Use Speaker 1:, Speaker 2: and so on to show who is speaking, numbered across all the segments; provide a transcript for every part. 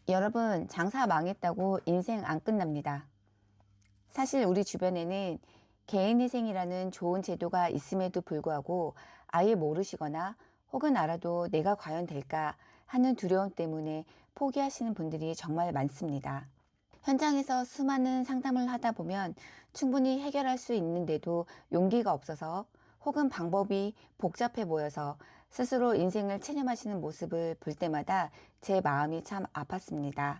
Speaker 1: 여러분, 장사 망했다고 인생 안 끝납니다. 사실 우리 주변에는 개인회생이라는 좋은 제도가 있음에도 불구하고 아예 모르시거나 혹은 알아도 내가 과연 될까 하는 두려움 때문에 포기하시는 분들이 정말 많습니다. 현장에서 수많은 상담을 하다 보면 충분히 해결할 수 있는데도 용기가 없어서 혹은 방법이 복잡해 보여서 스스로 인생을 체념하시는 모습을 볼 때마다 제 마음이 참 아팠습니다.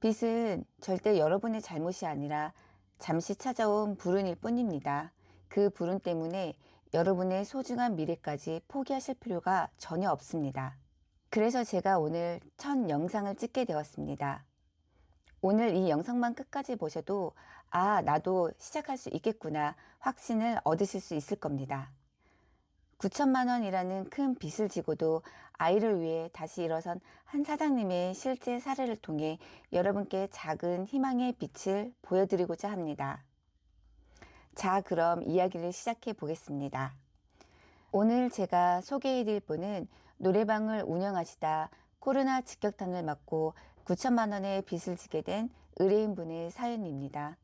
Speaker 1: 빚은 절대 여러분의 잘못이 아니라 잠시 찾아온 불운일 뿐입니다. 그 불운 때문에 여러분의 소중한 미래까지 포기하실 필요가 전혀 없습니다. 그래서 제가 오늘 첫 영상을 찍게 되었습니다. 오늘 이 영상만 끝까지 보셔도 나도 시작할 수 있겠구나 확신을 얻으실 수 있을 겁니다. 9천만 원이라는 큰 빚을 지고도 아이를 위해 다시 일어선 한 사장님의 실제 사례를 통해 여러분께 작은 희망의 빛을 보여드리고자 합니다. 자, 그럼 이야기를 시작해 보겠습니다. 오늘 제가 소개해드릴 분은 노래방을 운영하시다 코로나 직격탄을 맞고 9천만 원의 빚을 지게 된 의뢰인분의 사연입니다.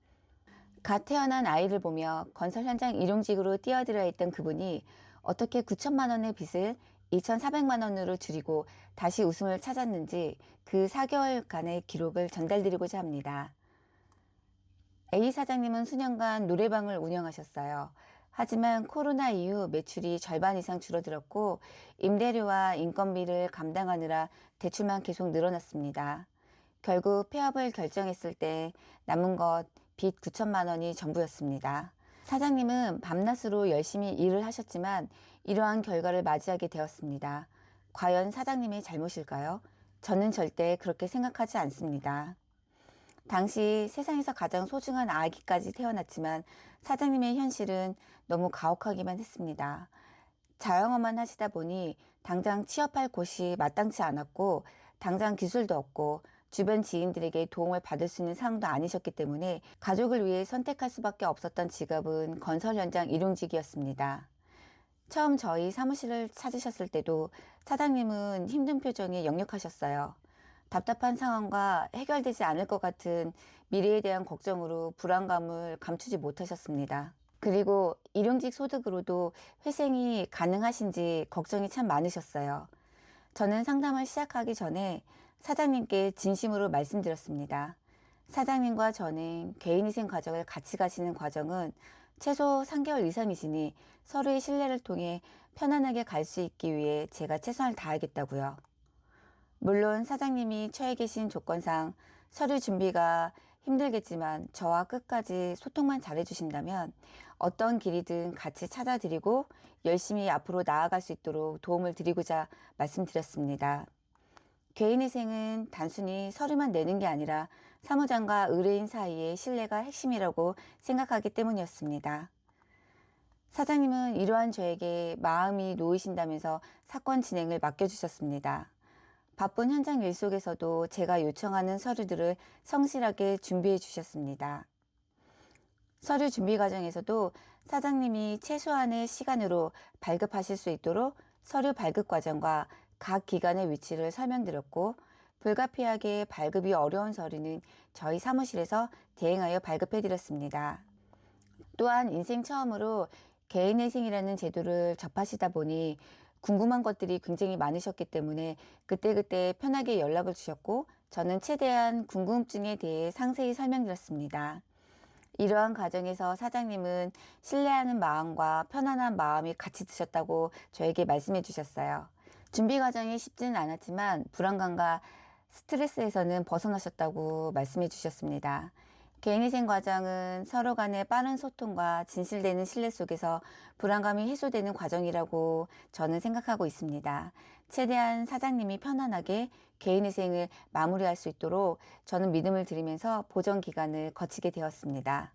Speaker 1: 갓 태어난 아이를 보며 건설 현장 일용직으로 뛰어들어 있던 그분이 어떻게 9천만 원의 빚을 2,400만 원으로 줄이고 다시 웃음을 찾았는지 그 4개월간의 기록을 전달드리고자 합니다. A 사장님은 수년간 노래방을 운영하셨어요. 하지만 코로나 이후 매출이 절반 이상 줄어들었고 임대료와 인건비를 감당하느라 대출만 계속 늘어났습니다. 결국 폐업을 결정했을 때 남은 것 빚 9천만 원이 전부였습니다. 사장님은 밤낮으로 열심히 일을 하셨지만 이러한 결과를 맞이하게 되었습니다. 과연 사장님의 잘못일까요? 저는 절대 그렇게 생각하지 않습니다. 당시 세상에서 가장 소중한 아기까지 태어났지만 사장님의 현실은 너무 가혹하기만 했습니다. 자영업만 하시다 보니 당장 취업할 곳이 마땅치 않았고 당장 기술도 없고 주변 지인들에게 도움을 받을 수 있는 상황도 아니셨기 때문에 가족을 위해 선택할 수밖에 없었던 직업은 건설 현장 일용직이었습니다. 처음 저희 사무실을 찾으셨을 때도 사장님은 힘든 표정에 역력하셨어요. 답답한 상황과 해결되지 않을 것 같은 미래에 대한 걱정으로 불안감을 감추지 못하셨습니다. 그리고 일용직 소득으로도 회생이 가능하신지 걱정이 참 많으셨어요. 저는 상담을 시작하기 전에 사장님께 진심으로 말씀드렸습니다. 사장님과 저는 개인위생 과정을 같이 가시는 과정은 최소 3개월 이상이시니 서로의 신뢰를 통해 편안하게 갈 수 있기 위해 제가 최선을 다하겠다고요. 물론 사장님이 처해 계신 조건상 서류 준비가 힘들겠지만 저와 끝까지 소통만 잘해주신다면 어떤 길이든 같이 찾아드리고 열심히 앞으로 나아갈 수 있도록 도움을 드리고자 말씀드렸습니다. 개인위생은 단순히 서류만 내는 게 아니라 사무장과 의뢰인 사이의 신뢰가 핵심이라고 생각하기 때문이었습니다. 사장님은 이러한 저에게 마음이 놓이신다면서 사건 진행을 맡겨주셨습니다. 바쁜 현장 일 속에서도 제가 요청하는 서류들을 성실하게 준비해 주셨습니다. 서류 준비 과정에서도 사장님이 최소한의 시간으로 발급하실 수 있도록 서류 발급 과정과 각 기관의 위치를 설명드렸고 불가피하게 발급이 어려운 서류는 저희 사무실에서 대행하여 발급해 드렸습니다. 또한 인생 처음으로 개인회생이라는 제도를 접하시다 보니 궁금한 것들이 굉장히 많으셨기 때문에 그때그때 편하게 연락을 주셨고 저는 최대한 궁금증에 대해 상세히 설명드렸습니다. 이러한 과정에서 사장님은 신뢰하는 마음과 편안한 마음이 같이 드셨다고 저에게 말씀해 주셨어요. 준비 과정이 쉽지는 않았지만 불안감과 스트레스에서는 벗어나셨다고 말씀해 주셨습니다. 개인위생 과정은 서로 간의 빠른 소통과 진실되는 신뢰 속에서 불안감이 해소되는 과정이라고 저는 생각하고 있습니다. 최대한 사장님이 편안하게 개인위생을 마무리할 수 있도록 저는 믿음을 드리면서 보정 기간을 거치게 되었습니다.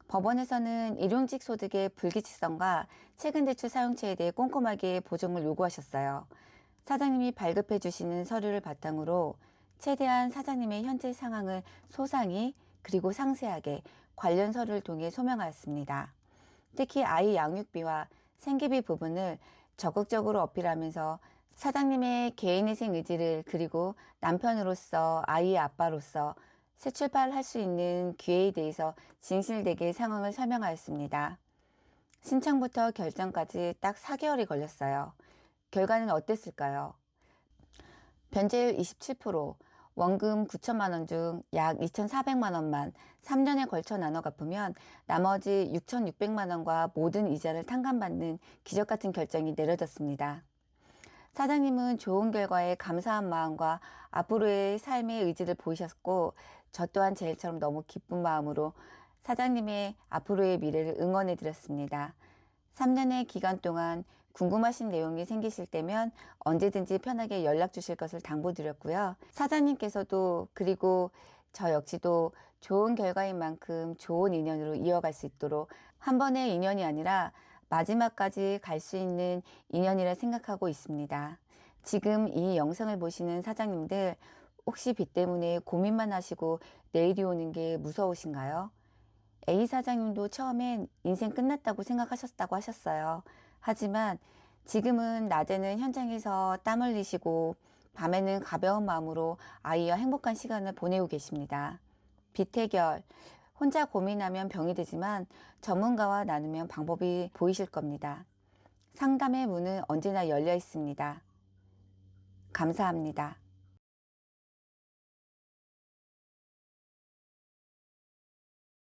Speaker 1: 법원에서는 일용직 소득의 불규칙성과 최근 대출 사용처에 대해 꼼꼼하게 보정을 요구하셨어요. 사장님이 발급해 주시는 서류를 바탕으로 최대한 사장님의 현재 상황을 소상히 그리고 상세하게 관련 서류를 통해 소명하였습니다. 특히 아이 양육비와 생계비 부분을 적극적으로 어필하면서 사장님의 개인회생 의지를 그리고 남편으로서 아이의 아빠로서 새 출발할 수 있는 기회에 대해서 진실되게 상황을 설명하였습니다. 신청부터 결정까지 딱 4개월이 걸렸어요. 결과는 어땠을까요? 변제율 27%, 원금 9천만 원 중 약 2,400만 원만 3년에 걸쳐 나눠 갚으면 나머지 6,600만 원과 모든 이자를 탕감받는 기적 같은 결정이 내려졌습니다. 사장님은 좋은 결과에 감사한 마음과 앞으로의 삶의 의지를 보이셨고, 저 또한 제 일처럼 너무 기쁜 마음으로 사장님의 앞으로의 미래를 응원해 드렸습니다. 3년의 기간 동안 궁금하신 내용이 생기실 때면 언제든지 편하게 연락 주실 것을 당부드렸고요. 사장님께서도 그리고 저 역시도 좋은 결과인 만큼 좋은 인연으로 이어갈 수 있도록 한 번의 인연이 아니라 마지막까지 갈 수 있는 인연이라 생각하고 있습니다. 지금 이 영상을 보시는 사장님들, 혹시 빚 때문에 고민만 하시고 내일이 오는 게 무서우신가요? A 사장님도 처음엔 인생 끝났다고 생각하셨다고 하셨어요. 하지만 지금은 낮에는 현장에서 땀 흘리시고 밤에는 가벼운 마음으로 아이와 행복한 시간을 보내고 계십니다. 빚 해결, 혼자 고민하면 병이 되지만 전문가와 나누면 방법이 보이실 겁니다. 상담의 문은 언제나 열려 있습니다. 감사합니다.